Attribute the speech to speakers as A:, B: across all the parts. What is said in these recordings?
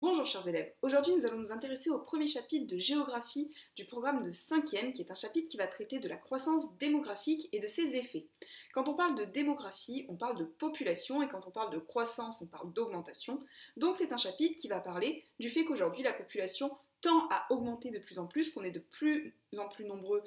A: Bonjour chers élèves, aujourd'hui nous allons nous intéresser au premier chapitre de géographie du programme de 5e, qui est un chapitre qui va traiter de la croissance démographique et de ses effets. Quand on parle de démographie, on parle de population, et quand on parle de croissance, on parle d'augmentation. Donc c'est un chapitre qui va parler du fait qu'aujourd'hui la population tend à augmenter de plus en plus, qu'on est de plus en plus nombreux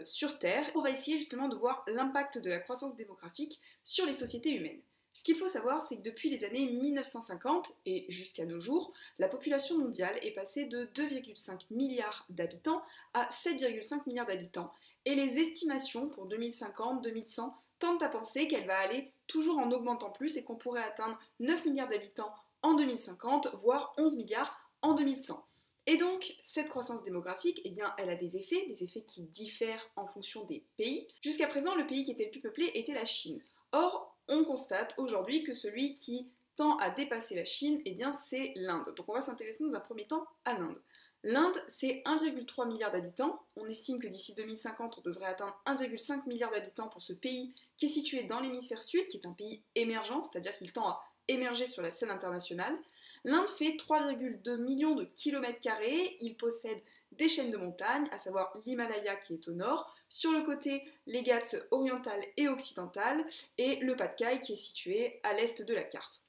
A: sur Terre. On va essayer justement de voir l'impact de la croissance démographique sur les sociétés humaines. Ce qu'il faut savoir, c'est que depuis les années 1950 et jusqu'à nos jours, la population mondiale est passée de 2,5 milliards d'habitants à 7,5 milliards d'habitants. Et les estimations pour 2050-2100 tendent à penser qu'elle va aller toujours en augmentant plus et qu'on pourrait atteindre 9 milliards d'habitants en 2050, voire 11 milliards en 2100. Et donc, cette croissance démographique, eh bien, elle a des effets qui diffèrent en fonction des pays. Jusqu'à présent, le pays qui était le plus peuplé était la Chine. Or, on constate aujourd'hui que celui qui tend à dépasser la Chine, eh bien, c'est l'Inde. Donc on va s'intéresser dans un premier temps à l'Inde. L'Inde, c'est 1,3 milliard d'habitants. On estime que d'ici 2050, on devrait atteindre 1,5 milliard d'habitants pour ce pays qui est situé dans l'hémisphère sud, qui est un pays émergent, c'est-à-dire qu'il tend à émerger sur la scène internationale. L'Inde fait 3,2 millions de kilomètres carrés. Il possède des chaînes de montagnes, à savoir l'Himalaya qui est au nord, sur le côté les Ghats orientales et occidentales, et le Pas-de-Caï qui est situé à l'est de la carte.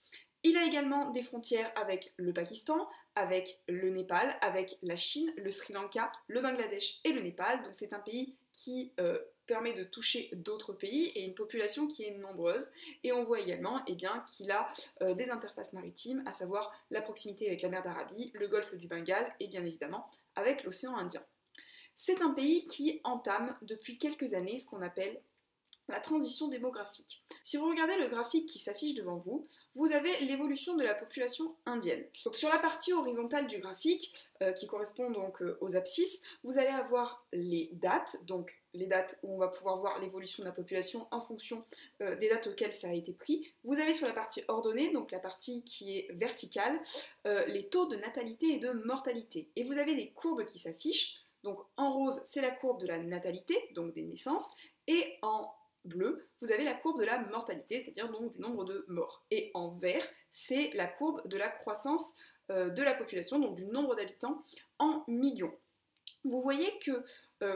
A: Il a également des frontières avec le Pakistan, avec le Népal, avec la Chine, le Sri Lanka, le Bangladesh et le Népal. Donc c'est un pays qui permet de toucher d'autres pays et une population qui est nombreuse. Et on voit également qu'il a des interfaces maritimes, à savoir la proximité avec la mer d'Arabie, le golfe du Bengale et bien évidemment avec l'océan Indien. C'est un pays qui entame depuis quelques années ce qu'on appelle la transition démographique. Si vous regardez le graphique qui s'affiche devant vous, vous avez l'évolution de la population indienne. Donc sur la partie horizontale du graphique, qui correspond donc aux abscisses, vous allez avoir les dates, donc les dates où on va pouvoir voir l'évolution de la population en fonction des dates auxquelles ça a été pris. Vous avez sur la partie ordonnée, donc la partie qui est verticale, les taux de natalité et de mortalité. Et vous avez des courbes qui s'affichent. Donc en rose, c'est la courbe de la natalité, donc des naissances, et en bleu, vous avez la courbe de la mortalité, c'est-à-dire donc du nombre de morts. Et en vert, c'est la courbe de la croissance de la population, donc du nombre d'habitants en millions. Vous voyez que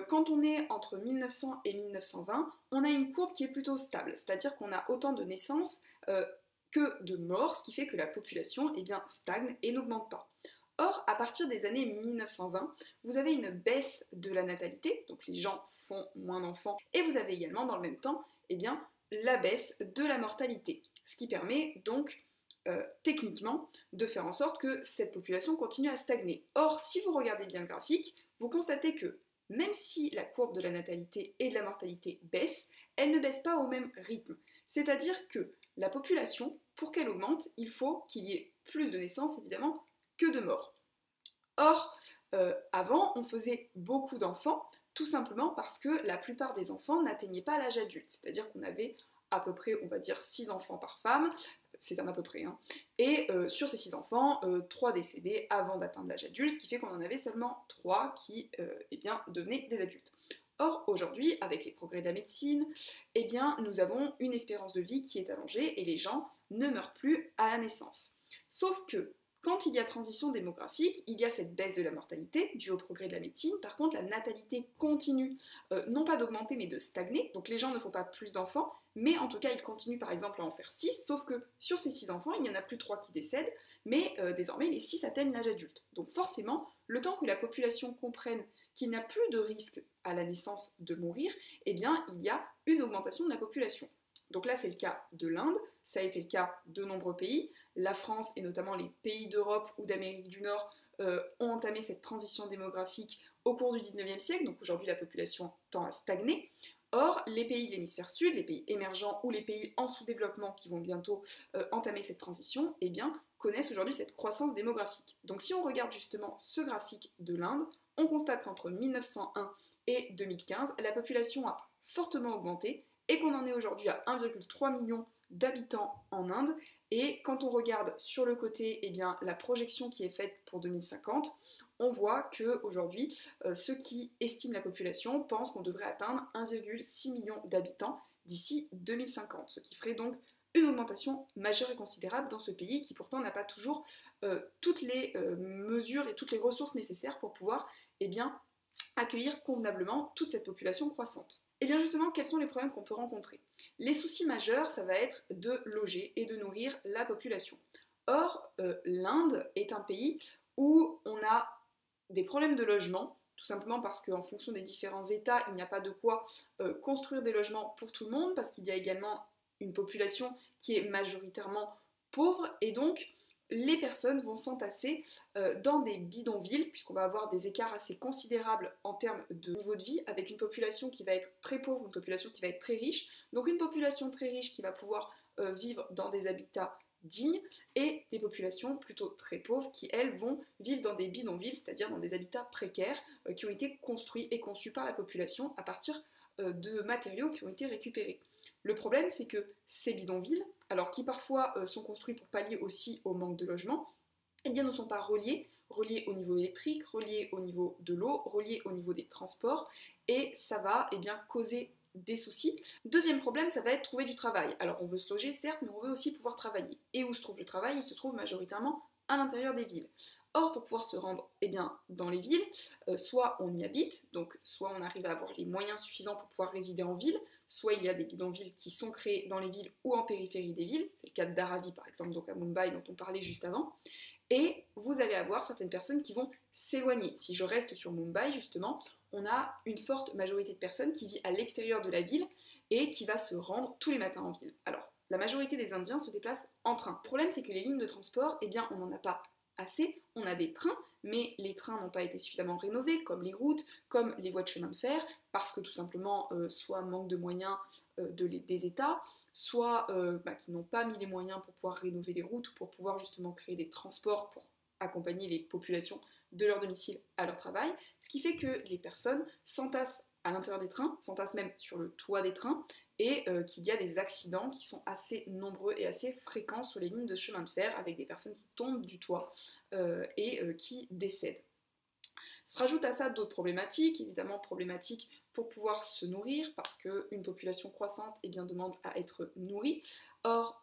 A: quand on est entre 1900 et 1920, on a une courbe qui est plutôt stable, c'est-à-dire qu'on a autant de naissances que de morts, ce qui fait que la population stagne et n'augmente pas. Or, à partir des années 1920, vous avez une baisse de la natalité, donc les gens font moins d'enfants, et vous avez également dans le même temps la baisse de la mortalité, ce qui permet donc techniquement de faire en sorte que cette population continue à stagner. Or, si vous regardez bien le graphique, vous constatez que même si la courbe de la natalité et de la mortalité baisse, elle ne baisse pas au même rythme. C'est-à-dire que la population, pour qu'elle augmente, il faut qu'il y ait plus de naissances, évidemment, que de morts. Or, avant, on faisait beaucoup d'enfants, tout simplement parce que la plupart des enfants n'atteignaient pas l'âge adulte, c'est-à-dire qu'on avait à peu près, on va dire, 6 enfants par femme, c'est un à peu près, hein. Et sur ces 6 enfants, 3 décédaient avant d'atteindre l'âge adulte, ce qui fait qu'on en avait seulement 3 qui devenaient des adultes. Or, aujourd'hui, avec les progrès de la médecine, nous avons une espérance de vie qui est allongée et les gens ne meurent plus à la naissance. Sauf que, quand il y a transition démographique, il y a cette baisse de la mortalité due au progrès de la médecine. Par contre, la natalité continue, non pas d'augmenter, mais de stagner. Donc les gens ne font pas plus d'enfants, mais en tout cas, ils continuent par exemple à en faire 6, sauf que sur ces 6 enfants, il n'y en a plus 3 qui décèdent, mais désormais, les 6 atteignent l'âge adulte. Donc forcément, le temps que la population comprenne qu'il n'y a plus de risque à la naissance de mourir, il y a une augmentation de la population. Donc là, c'est le cas de l'Inde, ça a été le cas de nombreux pays. La France et notamment les pays d'Europe ou d'Amérique du Nord ont entamé cette transition démographique au cours du 19e siècle, donc aujourd'hui la population tend à stagner. Or, les pays de l'hémisphère sud, les pays émergents ou les pays en sous-développement qui vont bientôt entamer cette transition, connaissent aujourd'hui cette croissance démographique. Donc si on regarde justement ce graphique de l'Inde, on constate qu'entre 1901 et 2015, la population a fortement augmenté et qu'on en est aujourd'hui à 1,3 million d'habitants en Inde. Et quand on regarde sur le côté la projection qui est faite pour 2050, on voit qu'aujourd'hui, ceux qui estiment la population pensent qu'on devrait atteindre 1,6 million d'habitants d'ici 2050, ce qui ferait donc une augmentation majeure et considérable dans ce pays qui pourtant n'a pas toujours toutes les mesures et toutes les ressources nécessaires pour pouvoir accueillir convenablement toute cette population croissante. Et bien justement, quels sont les problèmes qu'on peut rencontrer? Les soucis majeurs, ça va être de loger et de nourrir la population. Or, l'Inde est un pays où on a des problèmes de logement, tout simplement parce qu'en fonction des différents États, il n'y a pas de quoi construire des logements pour tout le monde, parce qu'il y a également une population qui est majoritairement pauvre, et donc les personnes vont s'entasser dans des bidonvilles, puisqu'on va avoir des écarts assez considérables en termes de niveau de vie, avec une population qui va être très pauvre, une population qui va être très riche, donc une population très riche qui va pouvoir vivre dans des habitats dignes, et des populations plutôt très pauvres qui, elles, vont vivre dans des bidonvilles, c'est-à-dire dans des habitats précaires qui ont été construits et conçus par la population à partir de matériaux qui ont été récupérés. Le problème, c'est que ces bidonvilles, alors qui parfois sont construits pour pallier aussi au manque de logement, eh bien ne sont pas reliés au niveau électrique, reliés au niveau de l'eau, reliés au niveau des transports, et ça va causer des soucis. Deuxième problème, ça va être trouver du travail. Alors on veut se loger certes, mais on veut aussi pouvoir travailler. Et où se trouve le travail? Il se trouve majoritairement à l'intérieur des villes. Or, pour pouvoir se rendre dans les villes, soit on y habite, donc soit on arrive à avoir les moyens suffisants pour pouvoir résider en ville, soit il y a des bidonvilles qui sont créés dans les villes ou en périphérie des villes, c'est le cas de Dharavi par exemple, donc à Mumbai dont on parlait juste avant, et vous allez avoir certaines personnes qui vont s'éloigner. Si je reste sur Mumbai justement, on a une forte majorité de personnes qui vit à l'extérieur de la ville et qui va se rendre tous les matins en ville. Alors, la majorité des Indiens se déplacent en train. Le problème, c'est que les lignes de transport, on n'en a pas assez. On a des trains, mais les trains n'ont pas été suffisamment rénovés, comme les routes, comme les voies de chemin de fer, parce que tout simplement, soit manque de moyens des États, soit qui n'ont pas mis les moyens pour pouvoir rénover les routes, pour pouvoir justement créer des transports pour accompagner les populations de leur domicile à leur travail, ce qui fait que les personnes s'entassent à l'intérieur des trains, s'entassent même sur le toit des trains, et qu'il y a des accidents qui sont assez nombreux et assez fréquents sur les lignes de chemin de fer, avec des personnes qui tombent du toit et qui décèdent. Se rajoutent à ça d'autres problématiques, évidemment problématiques pour pouvoir se nourrir, parce qu'une population croissante demande à être nourrie. Or,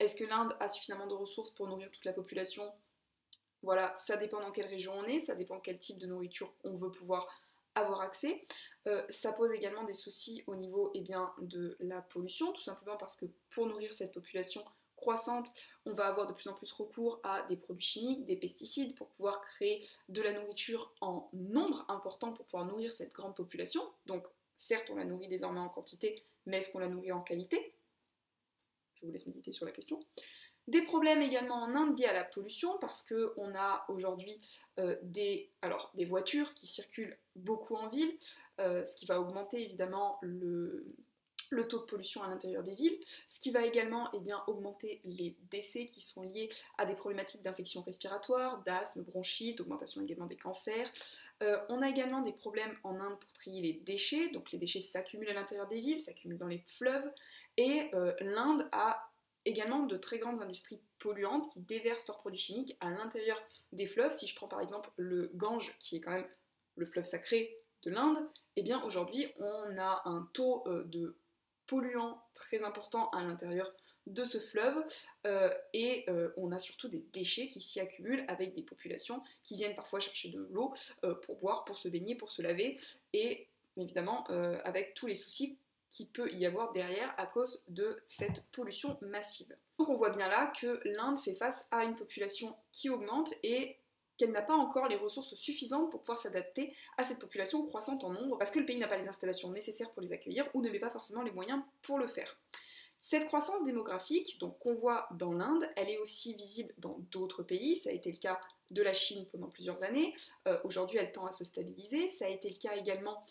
A: est-ce que l'Inde a suffisamment de ressources pour nourrir toute la population? Voilà, ça dépend dans quelle région on est, ça dépend quel type de nourriture on veut pouvoir avoir accès. Ça pose également des soucis au niveau de la pollution, tout simplement parce que pour nourrir cette population croissante, on va avoir de plus en plus recours à des produits chimiques, des pesticides, pour pouvoir créer de la nourriture en nombre important pour pouvoir nourrir cette grande population. Donc certes, on la nourrit désormais en quantité, mais est-ce qu'on la nourrit en qualité? Je vous laisse méditer sur la question. Des problèmes également en Inde liés à la pollution, parce qu'on a aujourd'hui des voitures qui circulent beaucoup en ville, ce qui va augmenter évidemment le taux de pollution à l'intérieur des villes, ce qui va également augmenter les décès qui sont liés à des problématiques d'infection respiratoire, d'asthme, bronchite, augmentation également des cancers. On a également des problèmes en Inde pour trier les déchets, donc les déchets s'accumulent à l'intérieur des villes, s'accumulent dans les fleuves, et l'Inde a également de très grandes industries polluantes qui déversent leurs produits chimiques à l'intérieur des fleuves. Si je prends par exemple le Gange, qui est quand même le fleuve sacré de l'Inde, aujourd'hui on a un taux de polluants très important à l'intérieur de ce fleuve et on a surtout des déchets qui s'y accumulent, avec des populations qui viennent parfois chercher de l'eau pour boire, pour se baigner, pour se laver, et évidemment avec tous les soucis qu'il peut y avoir derrière à cause de cette pollution massive. Donc on voit bien là que l'Inde fait face à une population qui augmente et qu'elle n'a pas encore les ressources suffisantes pour pouvoir s'adapter à cette population croissante en nombre, parce que le pays n'a pas les installations nécessaires pour les accueillir ou ne met pas forcément les moyens pour le faire. Cette croissance démographique qu'on voit dans l'Inde, elle est aussi visible dans d'autres pays. Ça a été le cas de la Chine pendant plusieurs années. Aujourd'hui, elle tend à se stabiliser. Ça a été le cas également,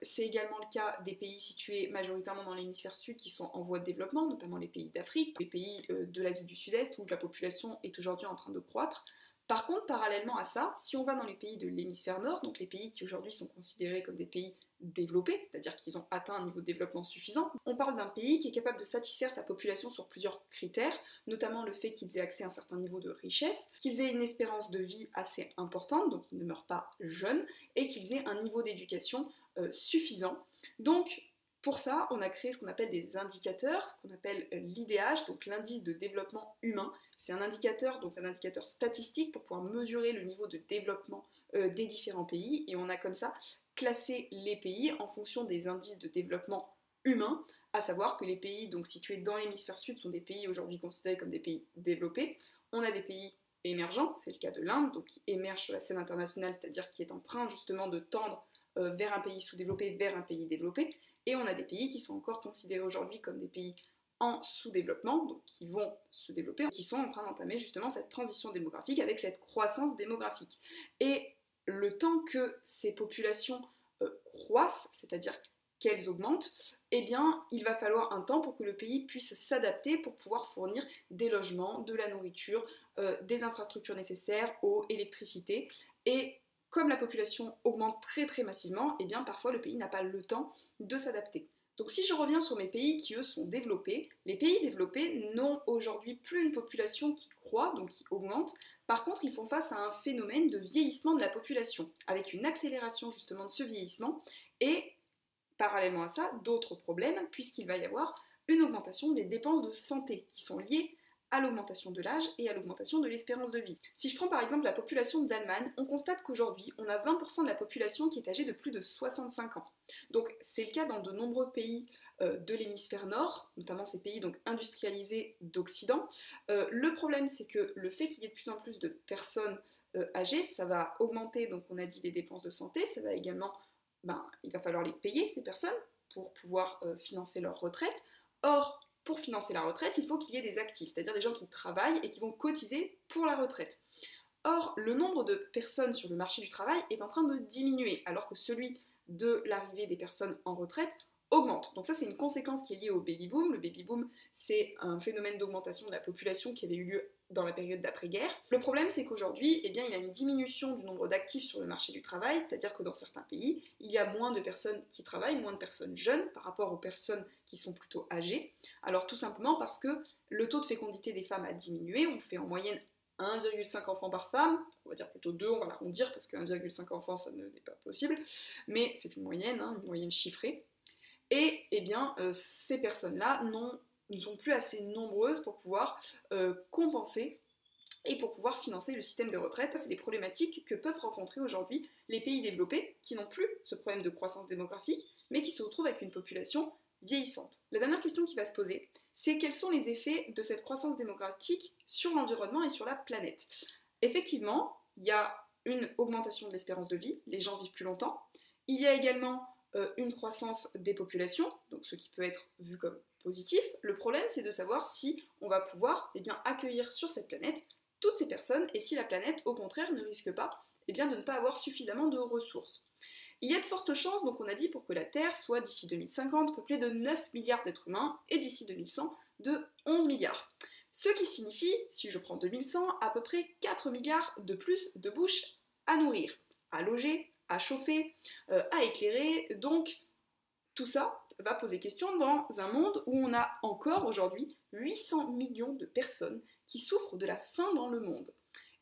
A: c'est également le cas des pays situés majoritairement dans l'hémisphère sud qui sont en voie de développement, notamment les pays d'Afrique, les pays de l'Asie du Sud-Est, où la population est aujourd'hui en train de croître. Par contre, parallèlement à ça, si on va dans les pays de l'hémisphère nord, donc les pays qui aujourd'hui sont considérés comme des pays développés, c'est-à-dire qu'ils ont atteint un niveau de développement suffisant, on parle d'un pays qui est capable de satisfaire sa population sur plusieurs critères, notamment le fait qu'ils aient accès à un certain niveau de richesse, qu'ils aient une espérance de vie assez importante, donc ils ne meurent pas jeunes, et qu'ils aient un niveau d'éducation suffisant. Donc, Pour ça, on a créé ce qu'on appelle des indicateurs, ce qu'on appelle l'IDH, donc l'indice de développement humain. C'est un indicateur, donc un indicateur statistique pour pouvoir mesurer le niveau de développement des différents pays. Et on a comme ça classé les pays en fonction des indices de développement humain, à savoir que les pays donc, situés dans l'hémisphère sud sont des pays aujourd'hui considérés comme des pays développés. On a des pays émergents, c'est le cas de l'Inde, donc qui émerge sur la scène internationale, c'est-à-dire qui est en train justement de tendre vers un pays sous-développé, vers un pays développé. Et on a des pays qui sont encore considérés aujourd'hui comme des pays en sous-développement, donc qui vont se développer, qui sont en train d'entamer justement cette transition démographique avec cette croissance démographique. Et le temps que ces populations croissent, c'est-à-dire qu'elles augmentent, eh bien, il va falloir un temps pour que le pays puisse s'adapter pour pouvoir fournir des logements, de la nourriture, des infrastructures nécessaires, eau, électricité. Et comme la population augmente très très massivement, eh bien parfois le pays n'a pas le temps de s'adapter. Donc si je reviens sur mes pays qui eux sont développés, les pays développés n'ont aujourd'hui plus une population qui croît, donc qui augmente. Par contre, ils font face à un phénomène de vieillissement de la population, avec une accélération justement de ce vieillissement, et parallèlement à ça, d'autres problèmes, puisqu'il va y avoir une augmentation des dépenses de santé qui sont liées à l'augmentation de l'âge et à l'augmentation de l'espérance de vie. Si je prends par exemple la population d'Allemagne, on constate qu'aujourd'hui, on a 20% de la population qui est âgée de plus de 65 ans. Donc c'est le cas dans de nombreux pays de l'hémisphère nord, notamment ces pays donc industrialisés d'Occident. Le problème, c'est que le fait qu'il y ait de plus en plus de personnes âgées, ça va augmenter, donc on a dit les dépenses de santé, ça va également, il va falloir les payer, ces personnes, pour pouvoir financer leur retraite. Or, pour financer la retraite, il faut qu'il y ait des actifs, c'est-à-dire des gens qui travaillent et qui vont cotiser pour la retraite. Or, le nombre de personnes sur le marché du travail est en train de diminuer, alors que celui de l'arrivée des personnes en retraite augmente. Donc ça, c'est une conséquence qui est liée au baby-boom. Le baby-boom, c'est un phénomène d'augmentation de la population qui avait eu lieu dans la période d'après-guerre. Le problème, c'est qu'aujourd'hui, il y a une diminution du nombre d'actifs sur le marché du travail, c'est-à-dire que dans certains pays, il y a moins de personnes qui travaillent, moins de personnes jeunes par rapport aux personnes qui sont plutôt âgées. Alors tout simplement parce que le taux de fécondité des femmes a diminué, on fait en moyenne 1,5 enfants par femme, on va dire plutôt 2, on va l'arrondir parce que 1,5 enfants ça n'est pas possible, mais c'est une moyenne chiffrée. Et ces personnes-là ne sont plus assez nombreuses pour pouvoir compenser et pour pouvoir financer le système de retraite. C'est des problématiques que peuvent rencontrer aujourd'hui les pays développés qui n'ont plus ce problème de croissance démographique, mais qui se retrouvent avec une population vieillissante. La dernière question qui va se poser, c'est quels sont les effets de cette croissance démographique sur l'environnement et sur la planète. Effectivement, il y a une augmentation de l'espérance de vie, les gens vivent plus longtemps. Il y a également une croissance des populations, donc ce qui peut être vu comme positif. Le problème, c'est de savoir si on va pouvoir accueillir sur cette planète toutes ces personnes et si la planète, au contraire, ne risque pas de ne pas avoir suffisamment de ressources. Il y a de fortes chances, donc on a dit, pour que la Terre soit d'ici 2050 peuplée de 9 milliards d'êtres humains et d'ici 2100 de 11 milliards. Ce qui signifie, si je prends 2100, à peu près 4 milliards de plus de bouches à nourrir, à loger, à chauffer, à éclairer. Donc tout ça va poser question dans un monde où on a encore aujourd'hui 800 millions de personnes qui souffrent de la faim dans le monde.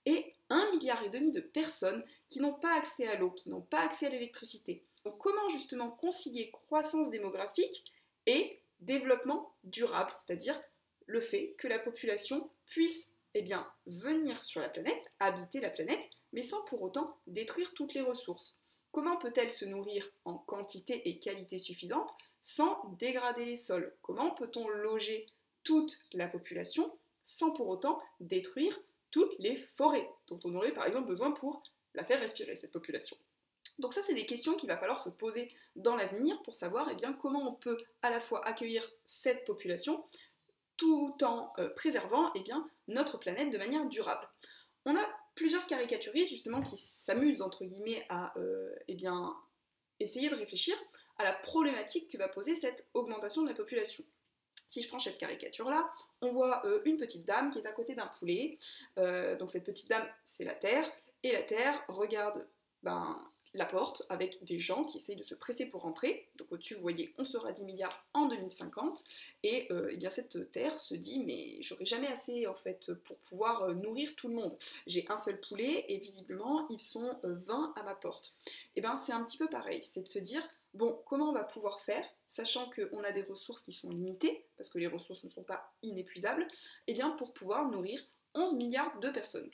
A: Et 1,5 milliard de personnes qui n'ont pas accès à l'eau, qui n'ont pas accès à l'électricité. Donc comment justement concilier croissance démographique et développement durable, c'est-à-dire le fait que la population puisse venir sur la planète, habiter la planète, mais sans pour autant détruire toutes les ressources. Comment peut-elle se nourrir en quantité et qualité suffisante sans dégrader les sols? Comment peut-on loger toute la population sans pour autant détruire toutes les forêts dont on aurait par exemple besoin pour la faire respirer, cette population? Donc ça, c'est des questions qu'il va falloir se poser dans l'avenir pour savoir comment on peut à la fois accueillir cette population tout en préservant notre planète de manière durable. On a plusieurs caricaturistes justement qui s'amusent entre guillemets à essayer de réfléchir à la problématique que va poser cette augmentation de la population. Si je prends cette caricature-là, on voit une petite dame qui est à côté d'un poulet. Donc cette petite dame, c'est la Terre, et la Terre regarde la porte avec des gens qui essayent de se presser pour rentrer. Donc au-dessus, vous voyez, on sera 10 milliards en 2050. Et cette Terre se dit, mais j'aurai jamais assez en fait pour pouvoir nourrir tout le monde. J'ai un seul poulet et visiblement, ils sont 20 à ma porte. Et c'est un petit peu pareil, c'est de se dire, Bon, comment on va pouvoir faire, sachant qu'on a des ressources qui sont limitées, parce que les ressources ne sont pas inépuisables, eh bien pour pouvoir nourrir 11 milliards de personnes.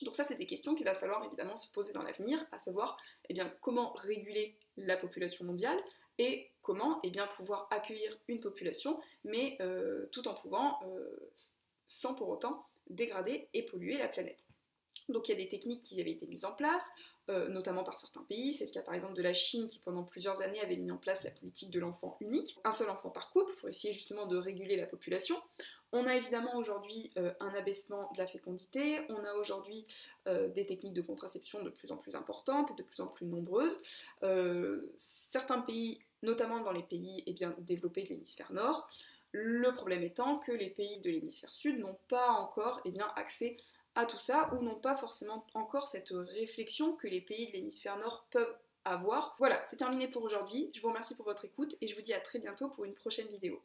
A: Donc ça, c'est des questions qu'il va falloir évidemment se poser dans l'avenir, à savoir eh bien, comment réguler la population mondiale et comment eh bien, pouvoir accueillir une population, mais tout en pouvant, sans pour autant dégrader et polluer la planète. Donc il y a des techniques qui avaient été mises en place, notamment par certains pays. C'est le cas par exemple de la Chine qui pendant plusieurs années avait mis en place la politique de l'enfant unique, un seul enfant par couple, pour essayer justement de réguler la population. On a évidemment aujourd'hui un abaissement de la fécondité, on a aujourd'hui des techniques de contraception de plus en plus importantes et de plus en plus nombreuses. Certains pays, notamment dans les pays développés de l'hémisphère nord, le problème étant que les pays de l'hémisphère sud n'ont pas encore accès à tout ça ou n'ont pas forcément encore cette réflexion que les pays de l'hémisphère nord peuvent avoir. Voilà, c'est terminé pour aujourd'hui. Je vous remercie pour votre écoute et je vous dis à très bientôt pour une prochaine vidéo.